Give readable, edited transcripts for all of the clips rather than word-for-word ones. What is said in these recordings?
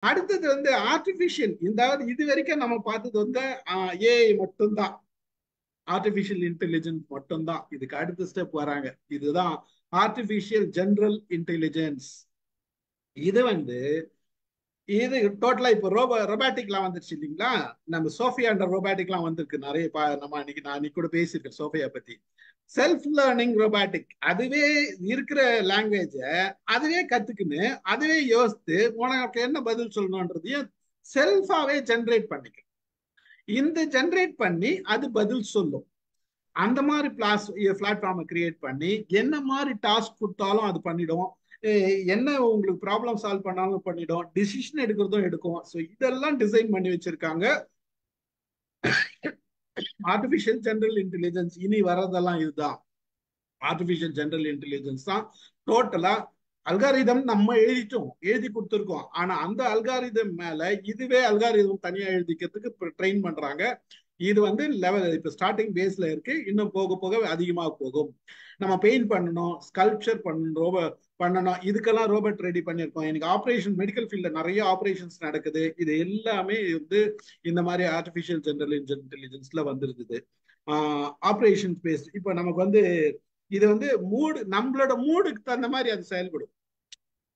அடுத்தது வந்து ஆர்டிபிஷியல், இந்த இது வரைக்கும் நம்ம பார்த்தது வந்து ஏஐ மட்டும்தான், ஆர்டிபிஷியல் இன்டெலிஜென்ஸ் மட்டும்தான். இதுக்கு அடுத்த ஸ்டெப் வராங்க, இதுதான் ஆர்டிபிஷியல் ஜெனரல் இன்டெலிஜென்ஸ். இது வந்து இது டோட்டலா இப்போ ரொபாட்டிக்லாம் வந்துருச்சு இல்லைங்களா. நம்ம சோஃபியான்ற ரொபாட்டிக்லாம் வந்திருக்கு நிறைய. நம்ம நான் அன்னைக்கு கூட பேசியிருக்கேன் சோஃபியா பத்தி. செல்ஃப் லேர்னிங் ரொபாட்டிக், அதுவே இருக்கிற லாங்குவேஜ அதுவே கத்துக்குன்னு அதுவே யோசித்து உனக்கு என்ன பதில் சொல்லணும்ன்றதையும் செல்ஃபாவே ஜென்ரேட் பண்ணிக்கும். இந்த ஜென்ரேட் பண்ணி அது பதில் சொல்லும். அந்த மாதிரி பிளாட்ஃபார்மை கிரியேட் பண்ணி என்ன மாதிரி டாஸ்க் கொடுத்தாலும் அது பண்ணிடும். என்ன உங்களுக்கு ப்ராப்ளம் சால்வ் பண்ணாலும் பண்ணிடும், டிசிஷன் எடுக்கிறதும் எடுக்கும். ஸோ இதெல்லாம் டிசைன் பண்ணி வச்சிருக்காங்க ஆர்டிபிஷியல் ஜெனரல் இன்டெலிஜென்ஸ். இனி வர்றதெல்லாம் இதுதான், ஆர்டிபிஷியல் ஜெனரல் இன்டெலிஜென்ஸ் தான். டோட்டலா அல்காரிதம் நம்ம எழுதி கொடுத்துருக்கோம். ஆனா அந்த அல்காரிதம் மேல இதுவே அல்காரிதம் தனியா எழுதிக்கிறதுக்கு ட்ரெயின் பண்றாங்க. இது வந்து லெவல் இப்ப ஸ்டார்டிங் பேஸ்ல இருக்கு, இன்னும் போக போக அதிகமாக போகும். நம்ம பெயிண்ட் பண்ணணும், ஸ்கல்ப்சர் பண்ணணும், இதுக்கெல்லாம் ரோபோட் ரெடி பண்ணியிருக்கோம். எனக்கு ஆப்ரேஷன் மெடிக்கல் ஃபீல்ட்ல நிறைய ஆப்ரேஷன்ஸ் நடக்குது, இது எல்லாமே வந்து இந்த மாதிரி ஆர்டிபிஷியல் ஜெனரல் இன்டெலிஜென்ஸ்ல வந்துருக்குது. Operation based. இப்போ நமக்கு வந்து இது வந்து நம்மளோட மூடுக்கு தகுந்த மாதிரி அது செயல்படும்.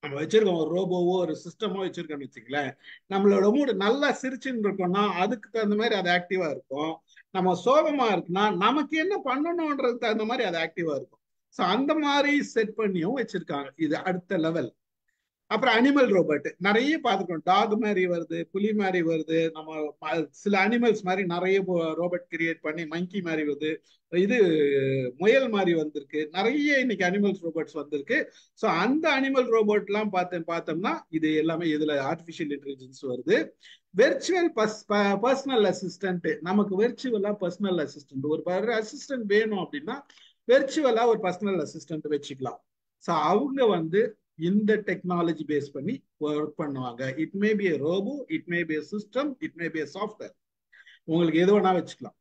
நம்ம வச்சிருக்கோம் ஒரு ரோபோவோ ஒரு சிஸ்டமோ வச்சிருக்கோம்னு வச்சுங்களேன், நம்மளோட மூடு நல்லா சிரிச்சுன்னு இருக்கோம்னா அதுக்கு தகுந்த மாதிரி அது ஆக்டிவா இருக்கும். நம்ம சோகமா இருக்குன்னா நமக்கு என்ன பண்ணணும்ன்றது தகுந்த மாதிரி அது ஆக்டிவா இருக்கும். ஸோ அந்த மாதிரி செட் பண்ணியும் வச்சிருக்காங்க. இது அடுத்த லெவல். அப்புறம் அனிமல் ரோபோட் நிறைய பார்த்துக்கணும். டாக் மாதிரி வருது, புலி மாதிரி வருது, நம்ம சில அனிமல்ஸ் மாதிரி நிறைய ரோபோட் கிரியேட் பண்ணி மங்கி மாதிரி வருது, இது முயல் மாதிரி வந்திருக்கு, நிறைய இன்னைக்கு அனிமல்ஸ் ரோபோட்ஸ் வந்திருக்கு. ஸோ அந்த அனிமல் ரோபோட்லாம் பார்த்தோம்னா இது எல்லாமே இதுல ஆர்டிபிஷியல் இன்டெலிஜென்ஸ் வருது. வெர்ச்சுவல் பர்சனல் அசிஸ்டன்ட், நமக்கு வெர்ச்சுவலா பர்சனல் அசிஸ்டன்ட், ஒரு அசிஸ்டன்ட் வேணும் அப்படின்னா வெர்ச்சுவலா ஒரு பர்சனல் அசிஸ்டன்ட் வச்சுக்கலாம். ஸோ அவங்க வந்து இந்த டெக்னாலஜி பேஸ் பண்ணி ஒர்க் பண்ணுவாங்க. It may be robot, it may be system, it may be software, உங்களுக்கு எது வேணா வச்சுக்கலாம்.